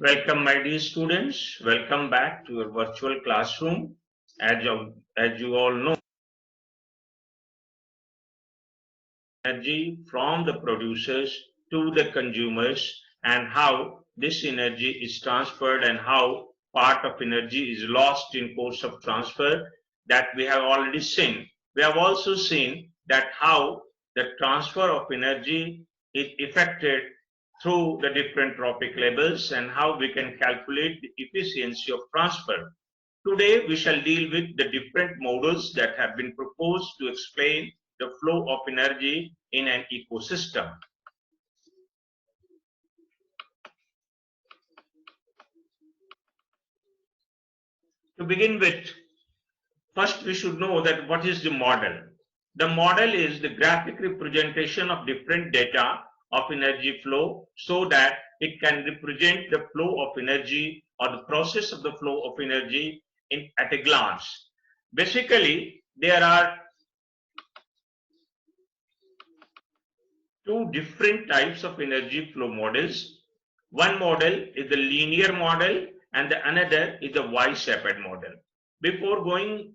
Welcome, my dear students. Welcome back to your virtual classroom. As you all know, energy from the producers to the consumers and how this energy is transferred and how part of energy is lost in course of transfer that we have already seen. We have also seen that how the transfer of energy is effected through the different trophic levels and how we can calculate the efficiency of transfer. Today, we shall deal with the different models that have been proposed to explain the flow of energy in an ecosystem. To begin with, first we should know that what is the model. The model is the graphic representation of different data of energy flow so that it can represent the flow of energy or the process of the flow of energy at a glance. Basically, there are two different types of energy flow models. One model is the linear model and the another is the Y-shaped model. Before going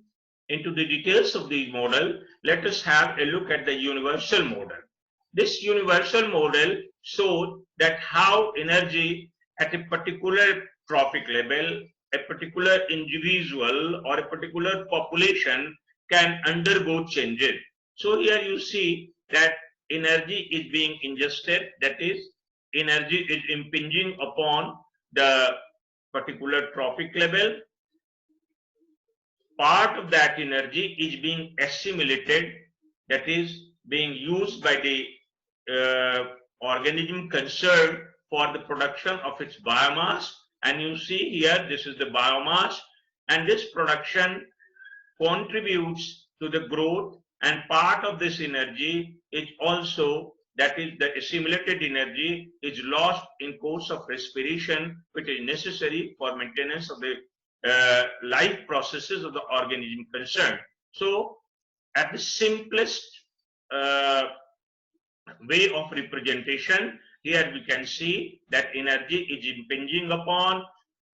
into the details of the model, let us have a look at the universal model. This universal model shows that how energy at a particular trophic level, a particular individual or a particular population can undergo changes. So here you see that energy is being ingested, that is, energy is impinging upon the particular trophic level. Part of that energy is being assimilated, that is, being used by the organism concerned for the production of its biomass. And you see here, this is the biomass, and this production contributes to the growth, and part of this energy is also, that is, the assimilated energy is lost in course of respiration, which is necessary for maintenance of the life processes of the organism concerned. So, at the simplest way of representation, here we can see that energy is impinging upon,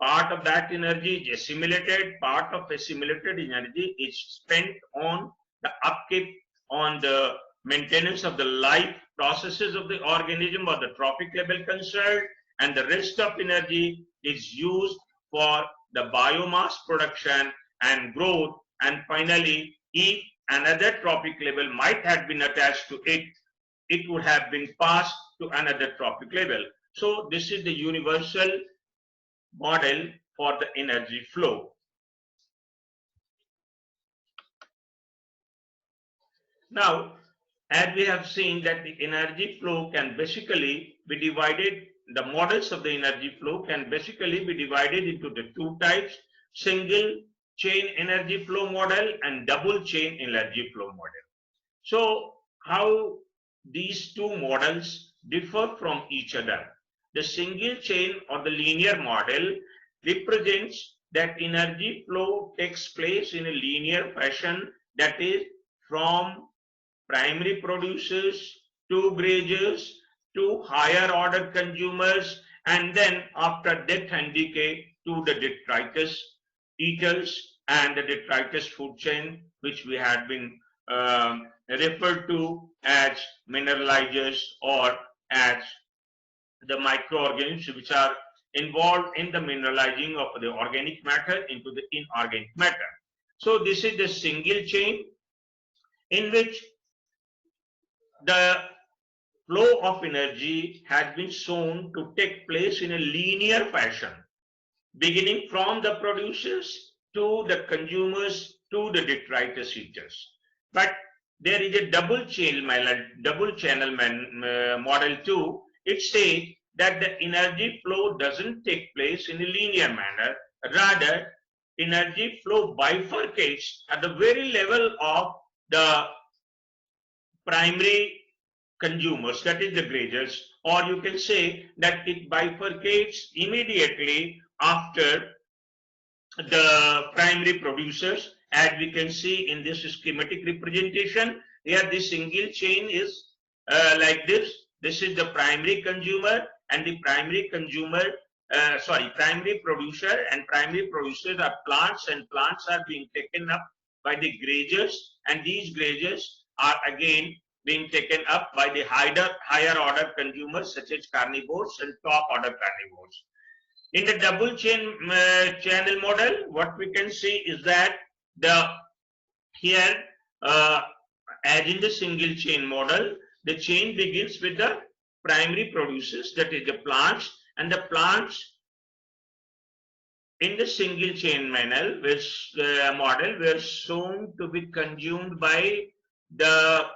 part of that energy is assimilated, part of assimilated energy is spent on the upkeep, on the maintenance of the life processes of the organism or the trophic level concerned, and the rest of energy is used for the biomass production and growth, and finally, if another trophic level might have been attached to it, it would have been passed to another trophic level. So this is the universal model for the energy flow. Now, as we have seen that the energy flow can basically be divided, the models of the energy flow can basically be divided into the two types: single chain energy flow model and double chain energy flow model. So how these two models differ from each other? The single chain or the linear model represents that energy flow takes place in a linear fashion, that is, from primary producers to grazers to higher order consumers, and then after death and decay to the detritus eaters and the detritus food chain, which we had been referred to as mineralizers or as the microorganisms which are involved in the mineralizing of the organic matter into the inorganic matter. So this is the single chain in which the flow of energy has been shown to take place in a linear fashion, beginning from the producers to the consumers to the detritus eaters. But there is a double channel model too. It says that the energy flow doesn't take place in a linear manner. Rather, energy flow bifurcates at the very level of the primary consumers, that is the grazers, or you can say that it bifurcates immediately after the primary producers, as we can see in this schematic representation. Here the single chain is like this. This is the primary consumer, and the primary consumer primary producer, and primary producers are plants, and plants are being taken up by the grazers, and these grazers are again being taken up by the higher order consumers such as carnivores and top order carnivores. In the double channel model, what we can see is that here as in the single chain model, the chain begins with the primary producers, that is the plants, and the plants in the single chain model were shown to be consumed by the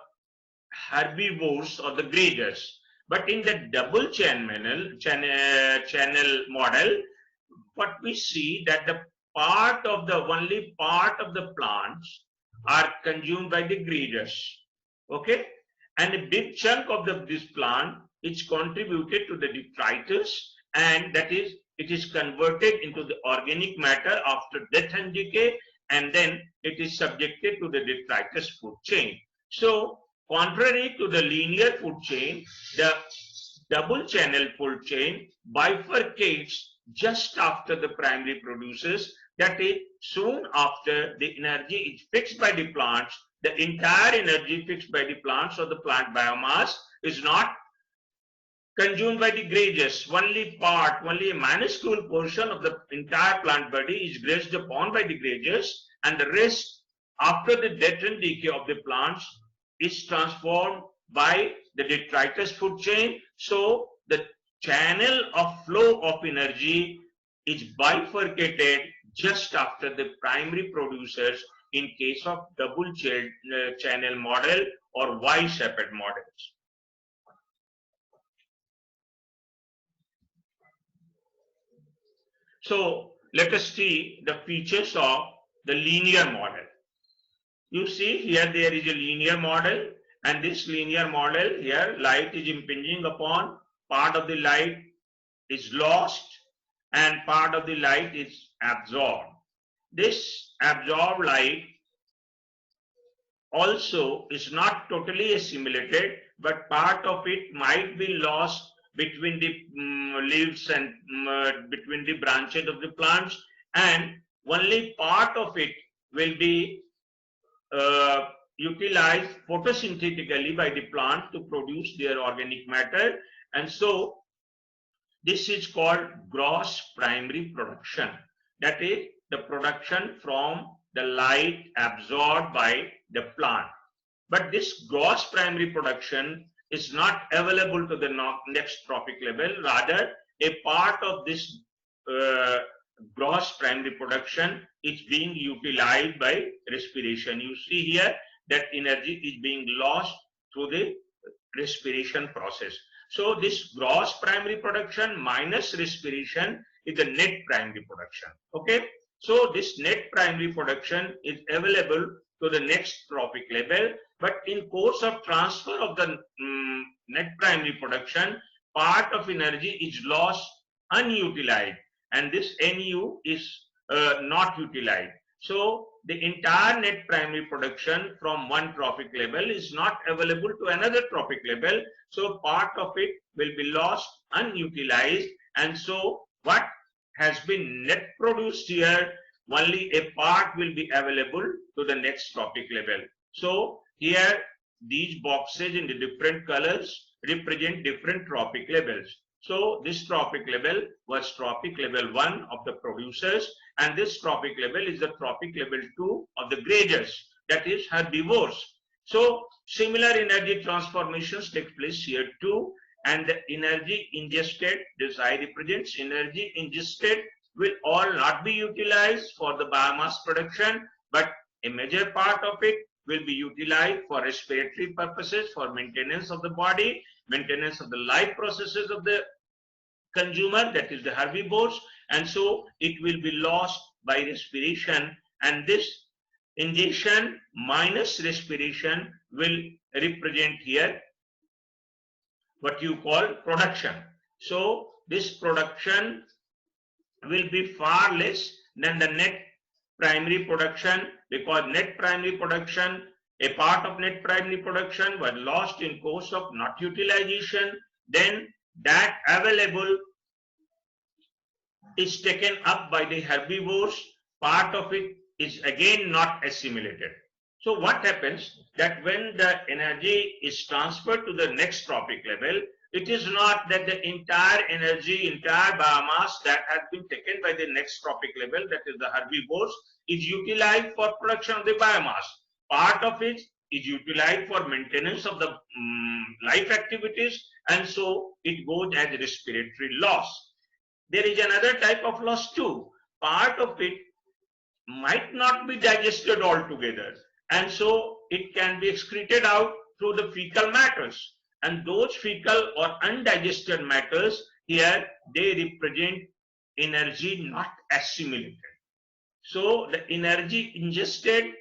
herbivores or the grazers. But in the double channel model, what we see that the only part of the plants are consumed by the grazers. Okay, and a big chunk of this plant is contributed to the detritus, and that is, it is converted into the organic matter after death and decay, and then it is subjected to the detritus food chain. So, contrary to the linear food chain, the double channel food chain bifurcates just after the primary producers, that is, soon after the energy is fixed by the plants, the entire energy fixed by the plants or the plant biomass is not consumed by the grazers. Only a minuscule portion of the entire plant body is grazed upon by the grazers, and the rest, after the death and decay of the plants, is transformed by the detritus food chain. So the channel of flow of energy is bifurcated just after the primary producers in case of double channel model or Y-shaped models. So let us see the features of the linear model. You see here there is a linear model, and this linear model here, light is impinging upon, part of the light is lost and part of the light is absorbed. This absorbed light also is not totally assimilated, but part of it might be lost between the leaves and between the branches of the plants, and only part of it will be utilized photosynthetically by the plant to produce their organic matter, and so this is called gross primary production, that is the production from the light absorbed by the plant. But this gross primary production is not available to the next trophic level. Rather, a part of this gross primary production is being utilized by respiration. You see here that energy is being lost through the respiration process. So this gross primary production minus respiration is the net primary production. Okay, so this net primary production is available to the next trophic level, but in course of transfer of the net primary production, part of energy is lost unutilized, and this NU is not utilized. So the entire net primary production from one trophic level is not available to another trophic level. So part of it will be lost unutilized, and so what has been net produced here, only a part will be available to the next trophic level. So here these boxes in the different colors represent different trophic levels. So this trophic level was trophic level 1 of the producers, and this trophic level is the trophic level 2 of the grazers, that is herbivores. So similar energy transformations take place here too, and the energy ingested, this I represents energy ingested, will all not be utilized for the biomass production, but a major part of it will be utilized for respiratory purposes, for maintenance of the body, maintenance of the life processes of the consumer, that is the herbivores, and so it will be lost by respiration, and this ingestion minus respiration will represent here what you call production. So this production will be far less than the net primary production, because net primary production, a part of net primary production was lost in course of not utilization, then that available is taken up by the herbivores, part of it is again not assimilated. So what happens that when the energy is transferred to the next trophic level, it is not that the entire energy, entire biomass that has been taken by the next trophic level, that is the herbivores, is utilized for production of the biomass. Part of it is utilized for maintenance of the life activities, and so it goes as respiratory loss. There is another type of loss too. Part of it might not be digested altogether, and so it can be excreted out through the fecal matters. And those fecal or undigested matters here, they represent energy not assimilated. So the energy ingested,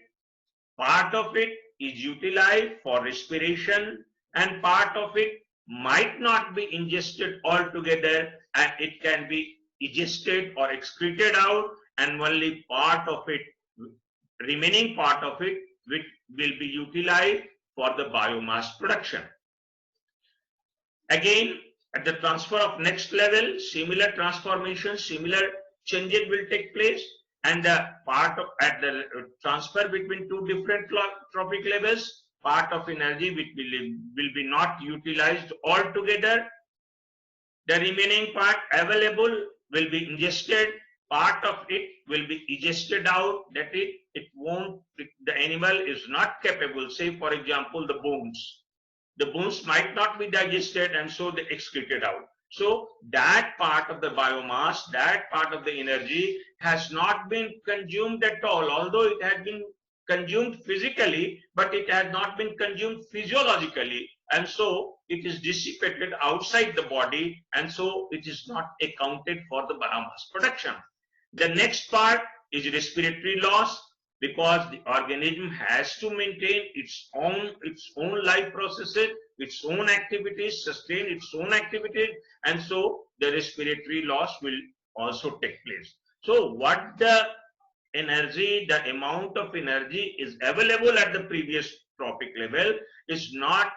part of it is utilized for respiration, and part of it might not be ingested altogether, and it can be digested or excreted out, and only part of it, remaining part of it, which will be utilized for the biomass production. Again, at the transfer of next level, similar transformations, similar changes will take place, and the part of at the transfer between two different trophic levels, part of energy which will be not utilized altogether. The remaining part available will be ingested. Part of it will be digested out. That it won't. The animal is not capable. Say, for example, the bones. The bones might not be digested, and so they excreted out. So that part of the biomass, that part of the energy has not been consumed at all, although it has been consumed physically, but it has not been consumed physiologically, and so it is dissipated outside the body, and so it is not accounted for the biomass production. The next part is respiratory loss, because the organism has to maintain its own life processes, its own activities, sustain its own activities, and so the respiratory loss will also take place. So what the energy, the amount of energy is available at the previous trophic level is not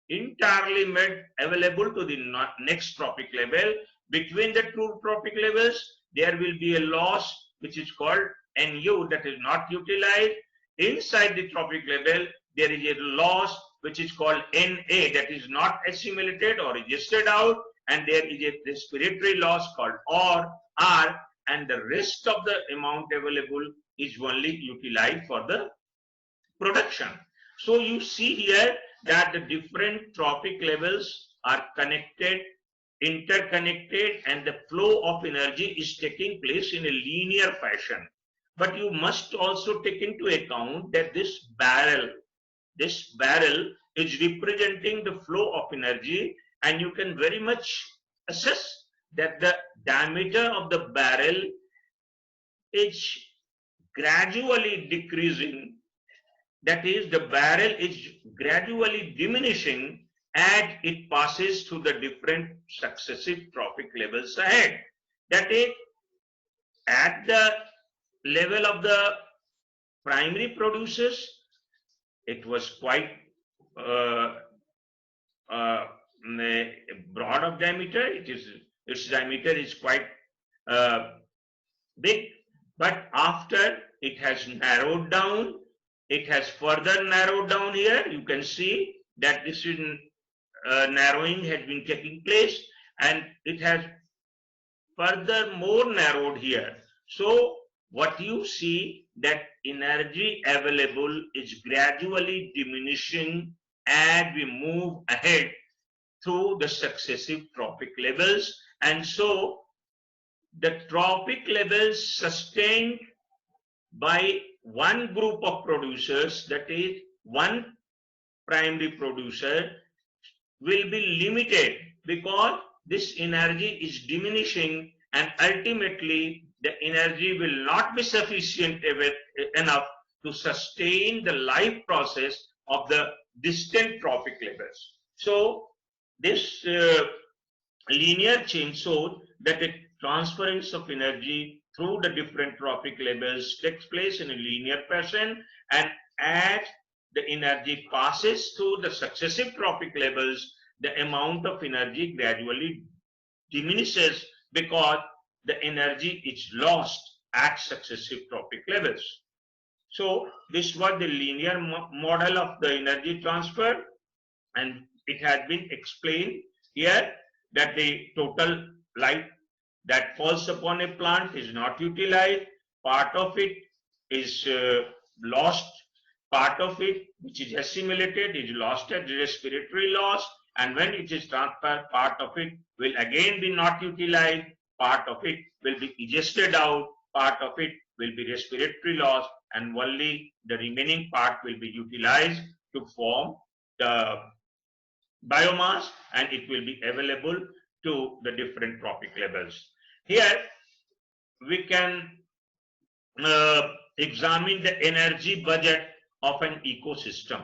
entirely made available to the next trophic level. Between the two trophic levels, there will be a loss which is called Nu, that is not utilized. Inside the trophic level, there is a loss which is called Na, that is not assimilated or digested out, and there is a respiratory loss called R, and the rest of the amount available is only utilized for the production. So you see here that the different trophic levels are connected, interconnected, and the flow of energy is taking place in a linear fashion. But you must also take into account that this barrel is representing the flow of energy, and you can very much assess that the diameter of the barrel is gradually decreasing. That is, the barrel is gradually diminishing as it passes through the different successive trophic levels ahead. That is, at the level of the primary producers, it was quite broad of diameter. Its diameter is quite big, but after it has narrowed down, it has further narrowed down here. You can see that this is narrowing has been taking place, and it has further more narrowed here. So what you see, that energy available is gradually diminishing as we move ahead through the successive trophic levels, and so the trophic levels sustained by one group of producers, that is one primary producer, will be limited because this energy is diminishing, and ultimately the energy will not be sufficient enough to sustain the life process of the distant trophic levels. So this linear change shows that the transference of energy through the different trophic levels takes place in a linear fashion, and as the energy passes through the successive trophic levels, the amount of energy gradually diminishes, because the energy is lost at successive trophic levels. So this was the linear model of the energy transfer, and it has been explained here that the total light that falls upon a plant is not utilized, part of it is lost, part of it which is assimilated is lost as respiratory loss, and when it is transferred, part of it will again be not utilized, part of it will be egested out, part of it will be respiratory loss, and only the remaining part will be utilized to form the biomass, and it will be available to the different trophic levels. Here we can examine the energy budget of an ecosystem,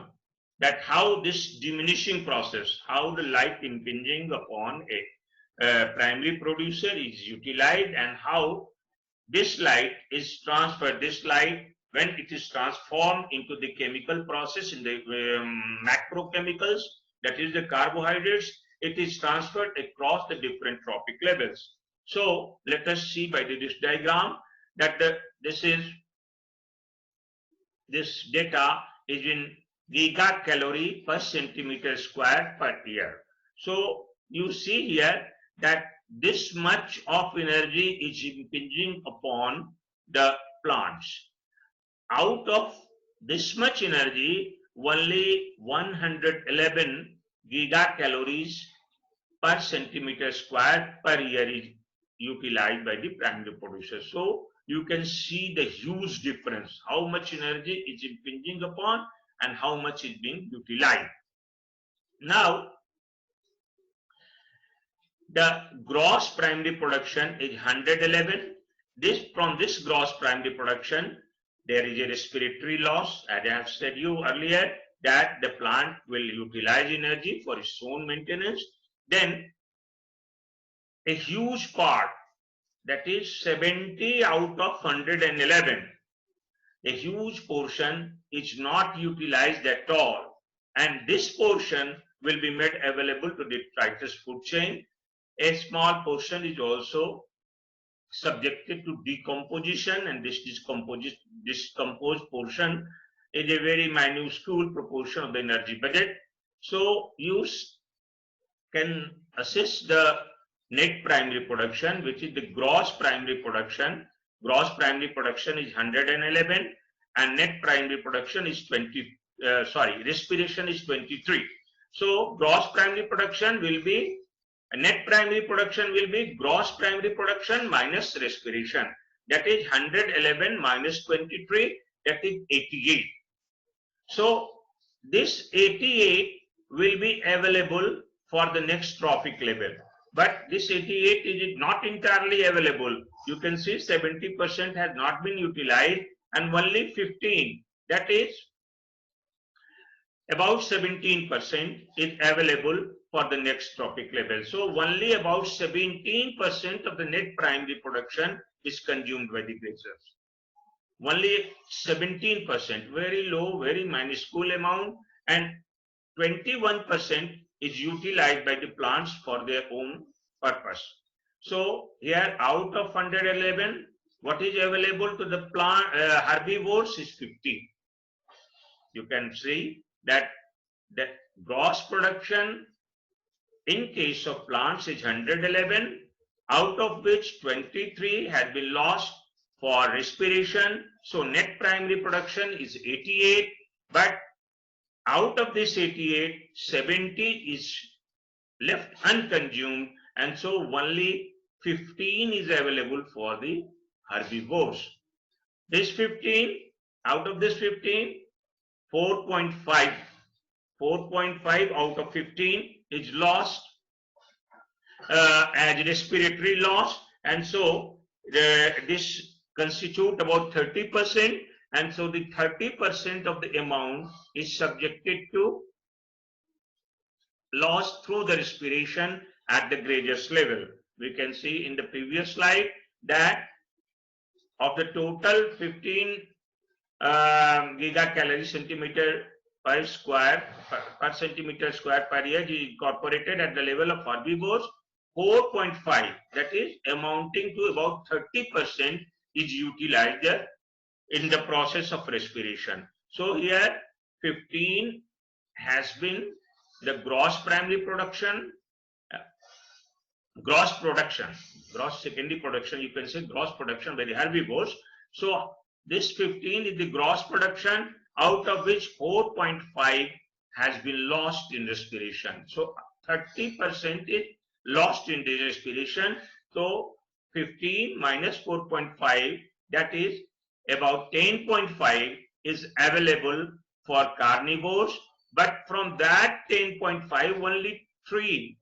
that how this diminishing process, how the light impinging upon a primary producer is utilized, and how this light is transferred, this light when it is transformed into the chemical process in the macrochemicals, that is the carbohydrates, it is transferred across the different trophic levels. So let us see by this diagram that this data is in gigacalorie per centimeter square per year. So you see here that this much of energy is impinging upon the plants. Out of this much energy, only 111 gigacalories per centimeter square per year is utilized by the primary producer. So you can see the huge difference, how much energy is impinging upon and how much is being utilized. Now, the gross primary production is 111. From this gross primary production, there is a respiratory loss, as I have said you earlier, that the plant will utilize energy for its own maintenance. Then a huge part, that is 70 out of 111, a huge portion is not utilized at all, and this portion will be made available to the detritus food chain. A small portion is also subjected to decomposition, and this discomposed portion is a very minuscule proportion of the energy budget. So you can assess the net primary production, which is the gross primary production. Gross primary production is 111 and net primary production is respiration is 23. So gross primary production will be, net primary production will be gross primary production minus respiration. That is 111 minus 23, that is 88. So this 88 will be available for the next trophic level. But this 88 is not entirely available. You can see 70% has not been utilized and only 15, that is about 17% is available for the next trophic level. So only about 17% of the net primary production is consumed by the grazers. Only 17%, very low, very minuscule amount, and 21% is utilized by the plants for their own purpose. So here out of 111, what is available to the plant herbivores is 50. You can see that the gross production in case of plants is 111, out of which 23 has been lost for respiration. So net primary production is 88, but out of this 88, 70 is left unconsumed, and so only 15 is available for the herbivores. This 15, out of this 15, 4.5 out of 15 is lost as respiratory loss, and so this constitute about 30%, and so the 30% of the amount is subjected to loss through the respiration at the grazers level. We can see in the previous slide that of the total 15 gigacalorie centimeter per centimeter square per year is incorporated at the level of herbivores, 4.5, that is amounting to about 30%, is utilized in the process of respiration. So here 15 has been the gross primary production, uh, gross secondary production, you can say gross production by the herbivores. So this 15 is the gross production, out of which 4.5 has been lost in respiration. So 30% is lost in the respiration. So 15 minus 4.5, that is about 10.5 is available for carnivores, but from that 10.5 only 3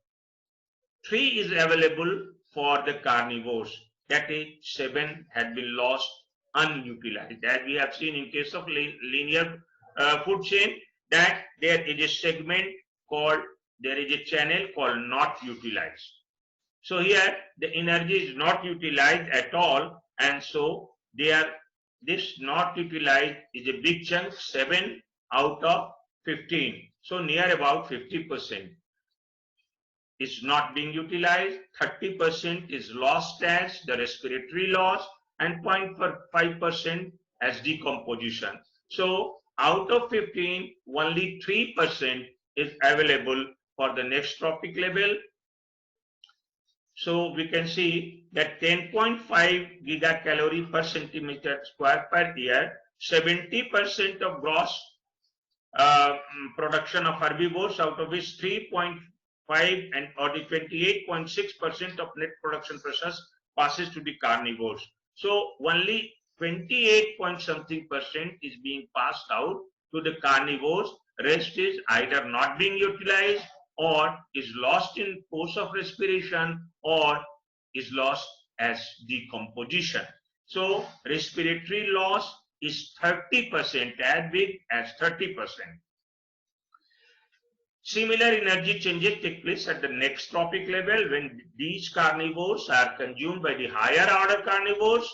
is available for the carnivores. That is 7 had been lost unutilized. As we have seen in case of linear food chain, that there is a segment called, there is a channel called not utilized. So here the energy is not utilized at all, and so this not utilized is a big chunk, 7 out of 15. So near about 50% is not being utilized, 30% is lost as the respiratory loss, and 0.5% as decomposition. So out of 15, only 3% is available for the next trophic level. So we can see that 10.5 gigacalorie per centimeter square per year, 70% of gross production of herbivores, out of which 3.5 and or the 28.6% of net production process passes to the carnivores. So only 28 point something percent is being passed out to the carnivores. Rest is either not being utilized, or is lost in course of respiration, or is lost as decomposition. So respiratory loss is 30%, as big as 30%. Similar energy changes take place at the next trophic level when these carnivores are consumed by the higher order carnivores.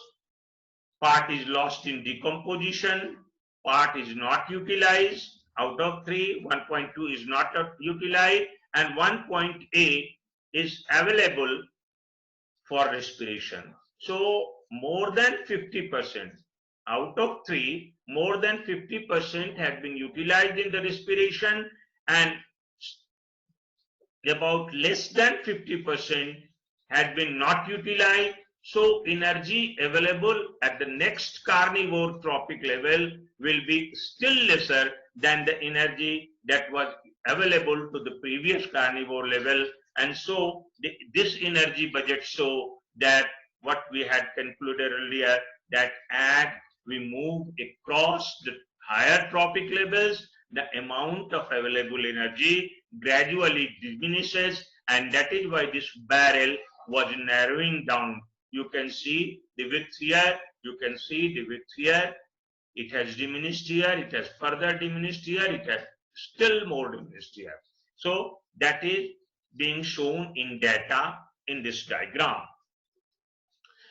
Part is lost in decomposition, part is not utilized. Out of 3, 1.2 is not utilized, and 1.8 is available for respiration. So more than 50%. Out of 3, more than 50% has been utilized in the respiration, and about less than 50% has been not utilized. So energy available at the next carnivore trophic level will be still lesser than the energy that was available to the previous carnivore level. And so this energy budget show that what we had concluded earlier, that as we move across the higher trophic levels, the amount of available energy gradually diminishes, and that is why this barrel was narrowing down. You can see the width here, you can see the width here. It has diminished here, it has further diminished here, it has still more diminished here. So that is being shown in data in this diagram.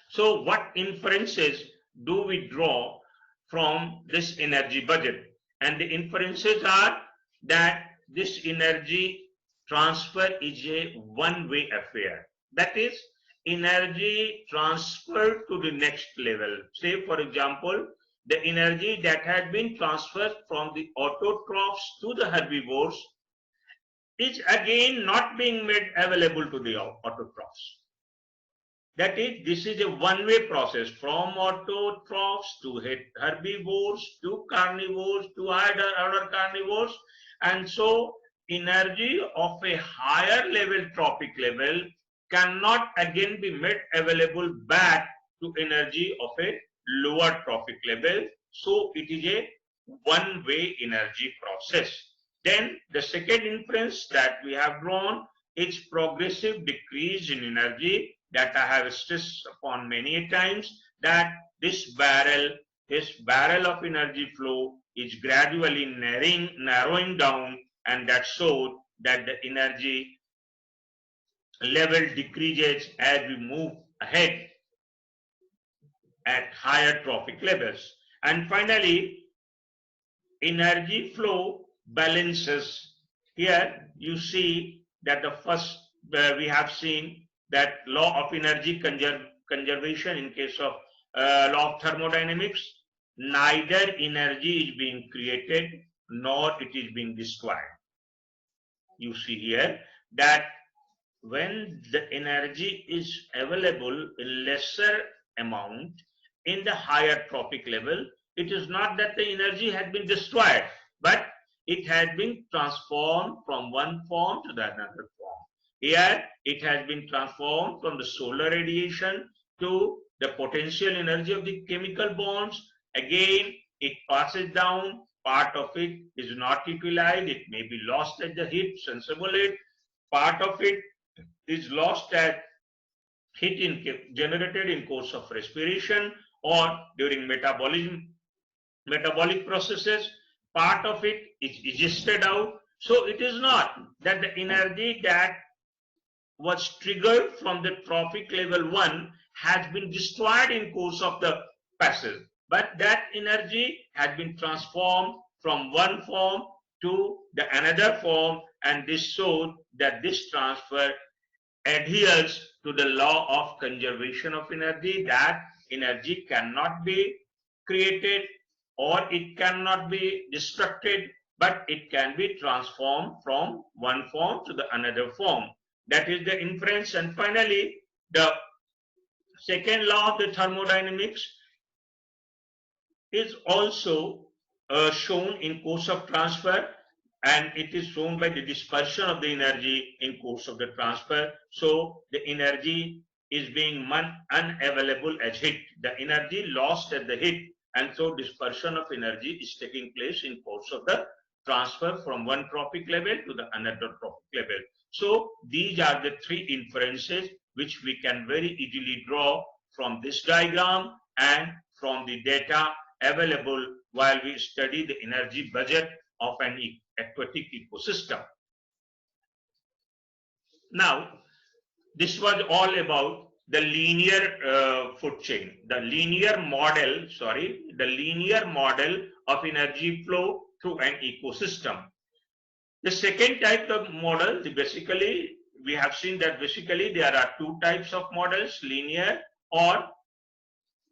So what inferences do we draw from this energy budget? And the inferences are that this energy transfer is a one-way affair. That is, energy transferred to the next level. Say, for example, the energy that had been transferred from the autotrophs to the herbivores is again not being made available to the autotrophs. That is, this is a one-way process from autotrophs to herbivores to carnivores to other carnivores. And so energy of a higher level trophic level cannot again be made available back to energy of a lower trophic level. So it is a one-way energy process. Then the second inference that we have drawn is progressive decrease in energy, that I have stressed upon many times, that this barrel of energy flow is gradually narrowing down, and that shows that the energy level decreases as we move ahead at higher trophic levels. And finally, energy flow balances. Here you see that the first we have seen that law of energy conservation in case of law of thermodynamics, neither energy is being created nor it is being destroyed. You see here that when the energy is available in lesser amount in the higher trophic level, it is not that the energy has been destroyed, but it has been transformed from one form to the another form. Here it has been transformed from the solar radiation to the potential energy of the chemical bonds. Again, it passes down. Part of it is not utilized. It may be lost at the heat, sensible heat. Part of it is lost as heat generated in course of respiration or during metabolic processes. Part of it is egested out. So it is not that the energy that was triggered from the trophic level 1 has been destroyed in course of the passage, but that energy has been transformed from one form to the another form, and this shows that this transfer adheres to the law of conservation of energy, that energy cannot be created or it cannot be destructed, but it can be transformed from one form to the another form. That is the inference. And finally, the second law of the thermodynamics is also shown in course of transfer, and it is shown by the dispersion of the energy in course of the transfer. So the energy is being unavailable as heat, the energy lost at the heat, and so dispersion of energy is taking place in course of the transfer from one trophic level to the another trophic level. So these are the three inferences which we can very easily draw from this diagram and from the data available while we study the energy budget of an aquatic ecosystem. Now, this was all about the linear food chain, the linear model of energy flow through an ecosystem. The second type of model, basically, we have seen that basically there are two types of models, linear or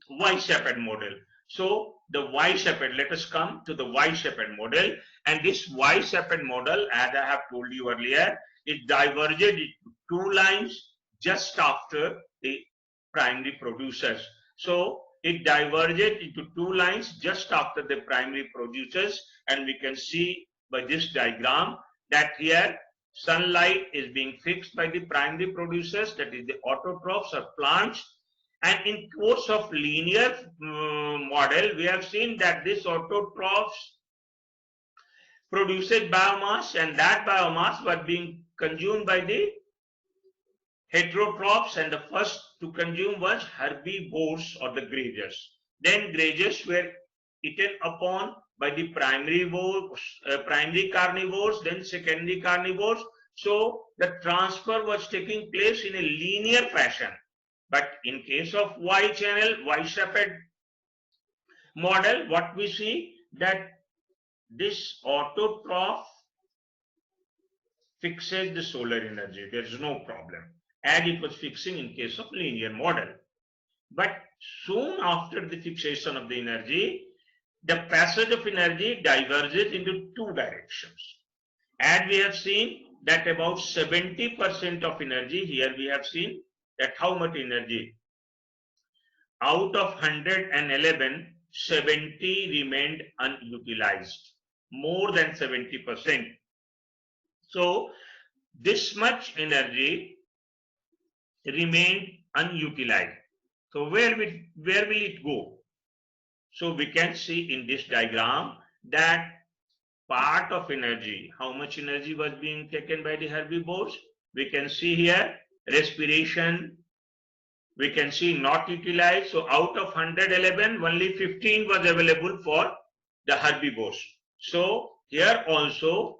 Y-shaped model. So the Y-shaped, let us come to the Y-shaped model, and this Y-shaped model, as I have told you earlier, is diverged into two lines just after the primary producers. So it diverged into two lines just after the primary producers, and we can see by this diagram that here sunlight is being fixed by the primary producers, that is the autotrophs or plants. And in course of linear model, we have seen that this autotrophs produces biomass, and that biomass was being consumed by the heterotrophs, and the first to consume was herbivores or the grazers. Then grazers were eaten upon by the primary carnivores, then secondary carnivores. So the transfer was taking place in a linear fashion. But in case of Y-channel, Y-shaped model, what we see that this autotroph fixes the solar energy. There is no problem, as it was fixing in case of linear model. But soon after the fixation of the energy, the passage of energy diverges into two directions. As we have seen that about 70% of energy, here we have seen that how much energy? Out of 111, 70 remained unutilized, more than 70%. So this much energy remained unutilized. So where will it go? So we can see in this diagram that part of energy, how much energy was being taken by the herbivores? We can see here respiration, we can see not utilized. So out of 111, only 15 was available for the herbivores. So here also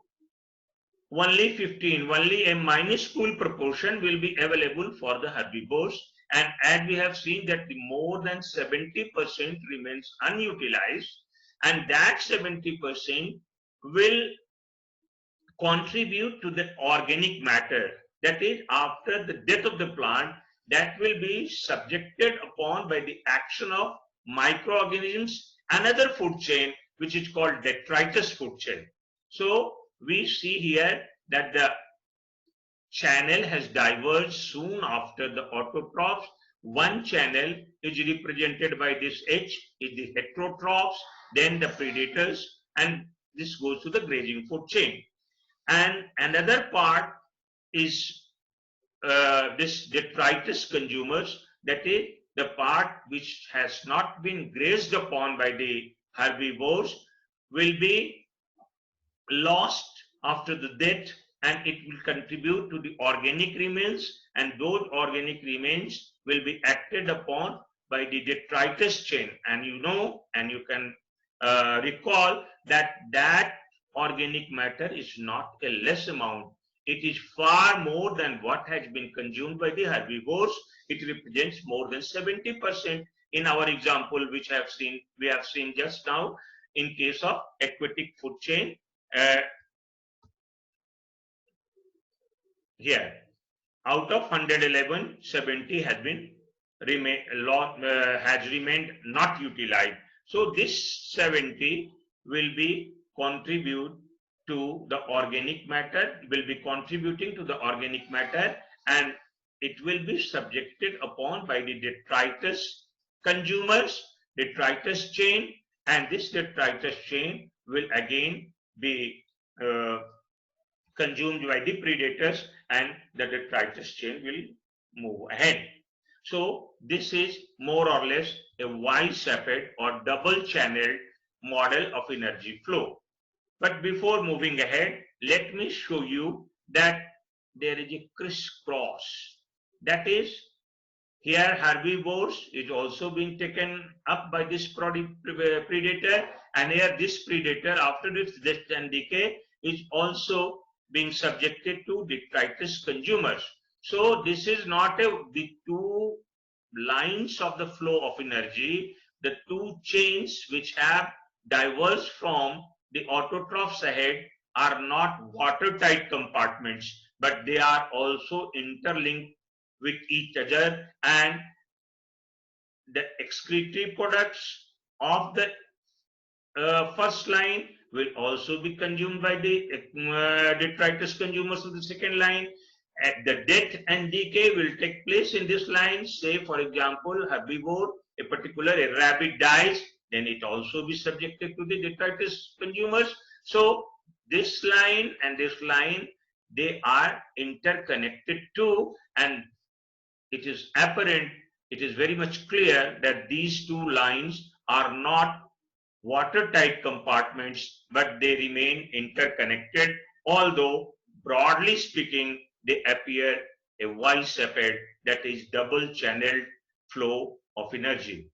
only 15, only a minuscule proportion will be available for the herbivores. And as we have seen that the more than 70% remains unutilized, and that 70% will contribute to the organic matter that is after the death of the plant, that will be subjected upon by the action of microorganisms, another food chain which is called detritus food chain. So we see here that the channel has diverged soon after the autotrophs. One channel is represented by this H, is the heterotrophs, then the predators, and this goes to the grazing food chain. And another part is this detritus consumers, that is the part which has not been grazed upon by the herbivores, will be lost after the death, and it will contribute to the organic remains, and those organic remains will be acted upon by the detritus chain. And you know, and you can recall that that organic matter is not a less amount. It is far more than what has been consumed by the herbivores. It represents more than 70% in our example, which we have seen just now in case of aquatic food chain. Here, out of 111, 70 has been has remained not utilized. So this 70 will be contribute to the organic matter, will be contributing to the organic matter, and it will be subjected upon by the detritus consumers, detritus chain, and this detritus chain will again be consumed by the predators, and the detritus chain will move ahead. So this is more or less a Y-shaped or double-channeled model of energy flow. But before moving ahead, let me show you that there is a crisscross. That is, here herbivores is also being taken up by this predator, and here this predator, after its death and decay, is also being subjected to detritus consumers. So this is not the two lines of the flow of energy, the two chains which have diverged from the autotrophs ahead are not watertight compartments, but they are also interlinked with each other, and the excretory products of the first line will also be consumed by the detritus consumers of the second line. The death and decay will take place in this line. Say, for example, herbivore, a rabbit dies, then it also be subjected to the detritus consumers. So this line and this line, they are interconnected too, and it is apparent, it is very much clear that these two lines are not watertight compartments, but they remain interconnected, although broadly speaking they appear a Y-shaped, that is double channeled flow of energy.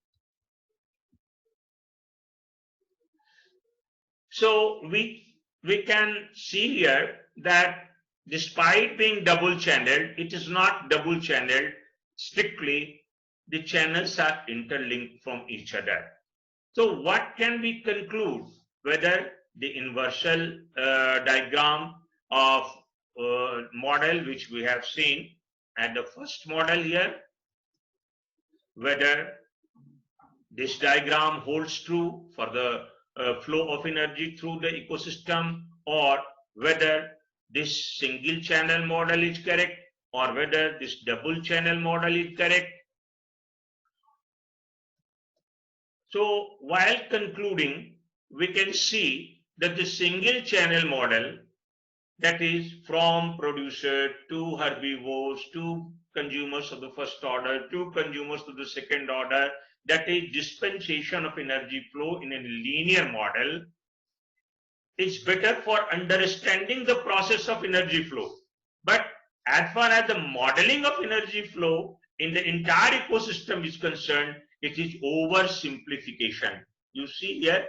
So we can see here that despite being double channeled, it is not double channeled strictly. The channels are interlinked from each other. So what can we conclude? Whether the inversal diagram of model which we have seen at the first model here, whether this diagram holds true for the flow of energy through the ecosystem, or whether this single channel model is correct, or whether this double channel model is correct. So while concluding, we can see that the single channel model, that is from producer to herbivores to consumers of the first order to consumers of the second order, that is dispensation of energy flow in a linear model, is better for understanding the process of energy flow. But as far as the modeling of energy flow in the entire ecosystem is concerned, it is oversimplification. You see here,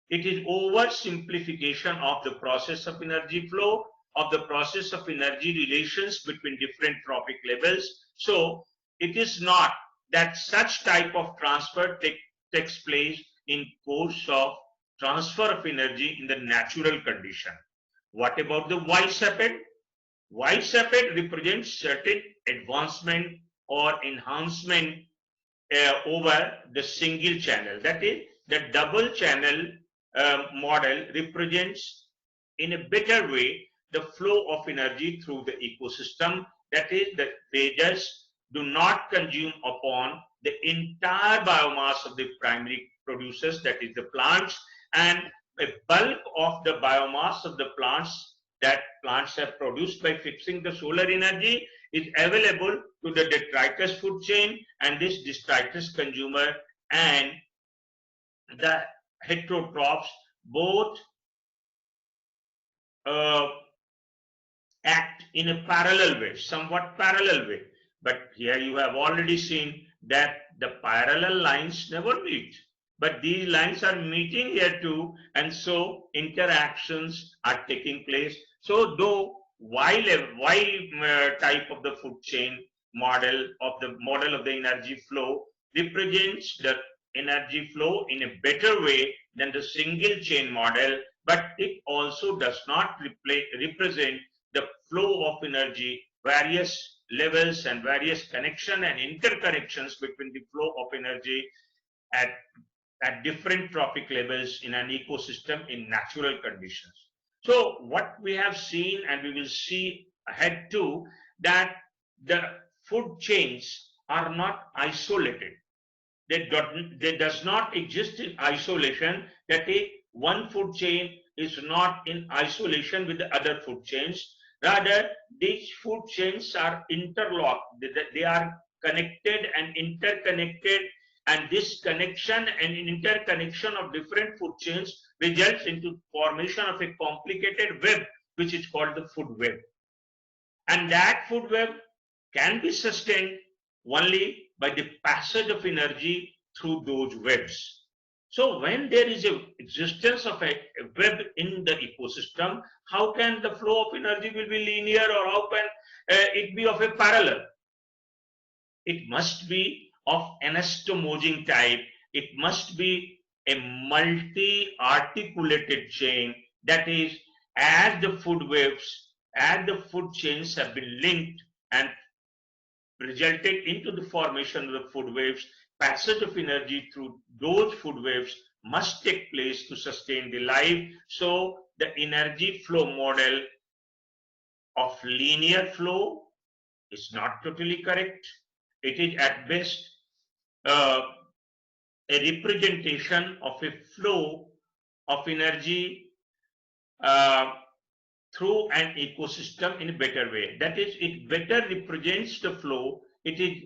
it is oversimplification of the process of energy flow, of the process of energy relations between different trophic levels. So it is not that such type of transfer takes place in course of transfer of energy in the natural condition. What about the Y-shaped? Y separate represents certain advancement or enhancement over the single channel. That is, the double channel model represents in a better way the flow of energy through the ecosystem. That is, that they just do not consume upon the entire biomass of the primary producers, that is the plants, and a bulk of the biomass of the plants that plants have produced by fixing the solar energy is available to the detritus food chain, and this detritus consumer and the heterotrophs both uh, act in a parallel way, somewhat parallel way. But here you have already seen that the parallel lines never meet. But these lines are meeting here too, and so interactions are taking place. So though Y type of the food chain model of the energy flow represents the energy flow in a better way than the single chain model, but it also does not represent the flow of energy, various levels and various connection and interconnections between the flow of energy at, at different trophic levels in an ecosystem in natural conditions. So what we have seen and we will see ahead too, that the food chains are not isolated. They does not exist in isolation, that one food chain is not in isolation with the other food chains. Rather, these food chains are interlocked. They are connected and interconnected, and this connection and interconnection of different food chains results into formation of a complicated web, which is called the food web. And that food web can be sustained only by the passage of energy through those webs. So when there is a existence of a web in the ecosystem, how can the flow of energy will be linear, or how can it be of a parallel? It must be of anastomosing type. It must be a multi-articulated chain. That is, as the food webs, as the food chains have been linked and resulted into the formation of the food waves, passage of energy through those food waves must take place to sustain the life. So the energy flow model of linear flow is not totally correct. It is at best a representation of a flow of energy through an ecosystem in a better way. That is, it better represents the flow. It is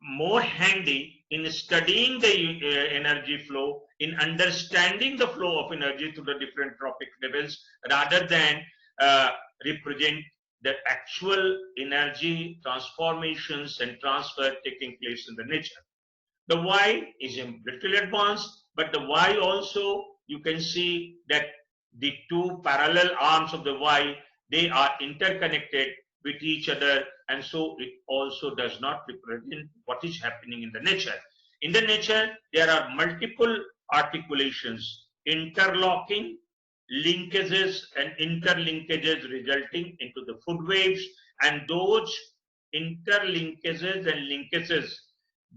more handy in studying the energy flow, in understanding the flow of energy to the different trophic levels, rather than represent the actual energy transformations and transfer taking place in the nature. The Y is a little advanced, but the Y also, you can see that the two parallel arms of the Y, they are interconnected with each other, and so it also does not represent what is happening in the nature. In the nature, there are multiple articulations, interlocking, linkages and interlinkages resulting into the food waves, and those interlinkages and linkages,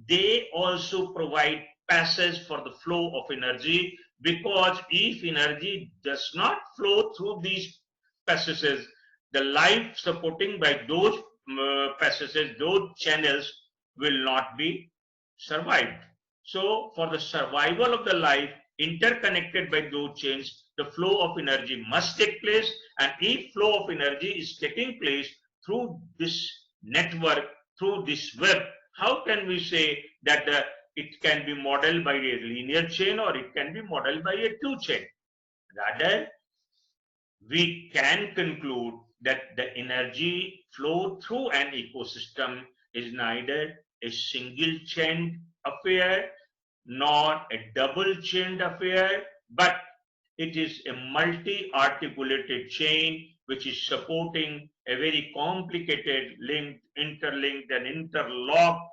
they also provide passage for the flow of energy, because if energy does not flow through these passages, the life supporting by those passages, those channels will not be survived. So for the survival of the life interconnected by those chains, the flow of energy must take place, and if flow of energy is taking place through this network, through this web, how can we say that it can be modeled by a linear chain or it can be modeled by a two chain? Rather, we can conclude that the energy flow through an ecosystem is neither a single chain affair nor a double chained affair, but it is a multi-articulated chain which is supporting a very complicated, linked, interlinked and interlocked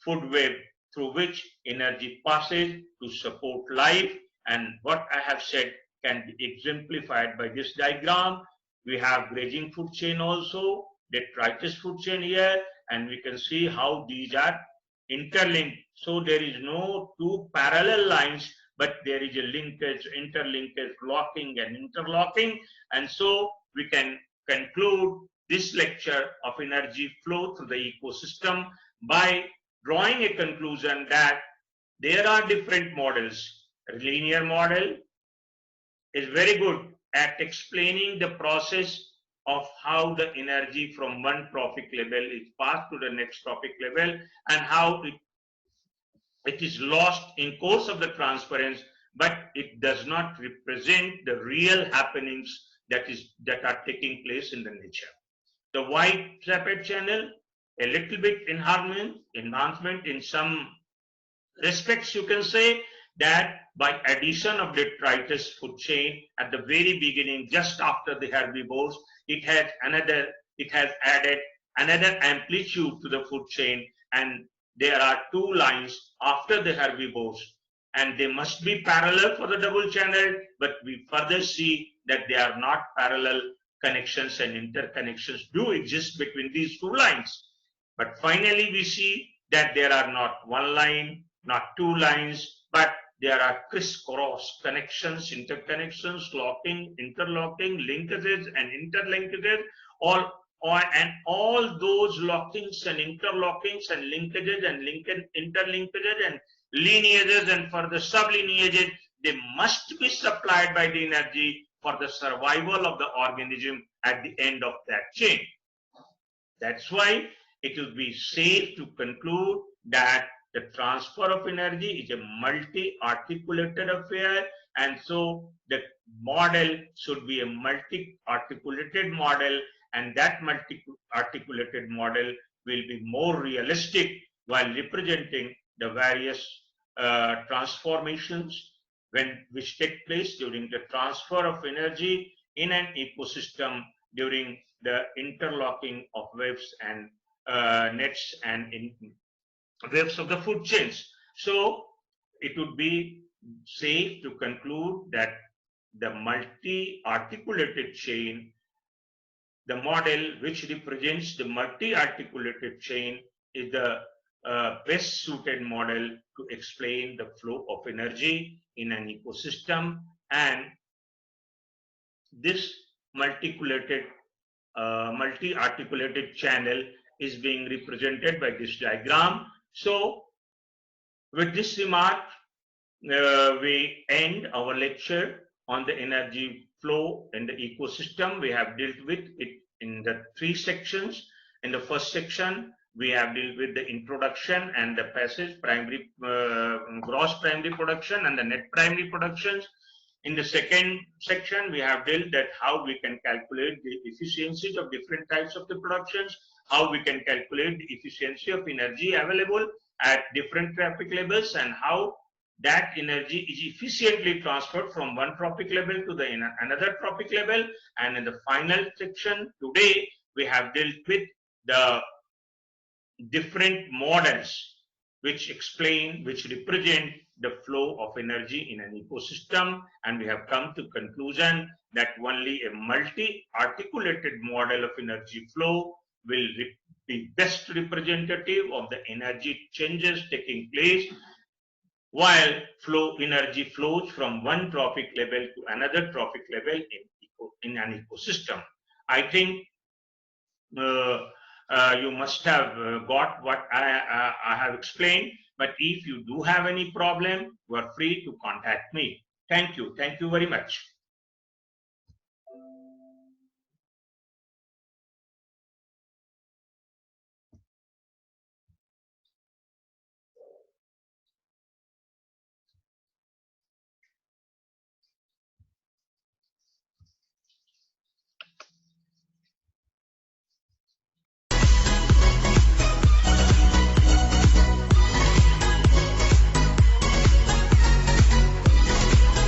food web through which energy passes to support life. And what I have said can be exemplified by this diagram, We have grazing food chain also, detritus food chain here, and we can see how these are interlinked. So there is no two parallel lines, but there is a linkage, interlinkage, locking and interlocking. And so we can conclude this lecture of energy flow through the ecosystem by drawing a conclusion that there are different models. A linear model is very good at explaining the process of how the energy from one trophic level is passed to the next trophic level and how it is lost in course of the transference, but it does not represent the real happenings that are taking place in the nature. The wide trapeze channel, a little bit enhancement in some respects, you can say that by addition of detritus food chain at the very beginning, just after the herbivores, it has added another amplitude to the food chain, and there are two lines after the herbivores, and they must be parallel for the double channel, but we further see that they are not parallel. Connections and interconnections do exist between these two lines. But finally, we see that there are not one line, not two lines, but there are crisscross connections, interconnections, locking, interlocking, linkages and interlinkages, and all those lockings and interlockings and linkages and interlinkages and lineages and further sublineages, they must be supplied by the energy for the survival of the organism at the end of that chain. That's why it will be safe to conclude that the transfer of energy is a multi-articulated affair, and so the model should be a multi-articulated model, and that multi-articulated model will be more realistic while representing the various transformations which take place during the transfer of energy in an ecosystem during the interlocking of webs and nets and webs of the food chains. So it would be safe to conclude that the multi-articulated chain, the model which represents the multi-articulated chain, is the best suited model to explain the flow of energy in an ecosystem, and this multi-articulated channel is being represented by this diagram. So with this remark, we end our lecture on the energy flow in the ecosystem. We have dealt with it in the three sections. In the first section, we have dealt with the introduction and the passage, primary, gross primary production and the net primary productions. In the second section, we have dealt that how we can calculate the efficiencies of different types of the productions, how we can calculate the efficiency of energy available at different trophic levels, and how that energy is efficiently transferred from one trophic level to the another trophic level. And in the final section today, we have dealt with the different models which represent the flow of energy in an ecosystem, and we have come to conclusion that only a multi-articulated model of energy flow will be best representative of the energy changes taking place while energy flows from one trophic level to another trophic level in an ecosystem. I think you must have got what I have explained, but if you do have any problem, you are free to contact me. Thank you. Thank you very much.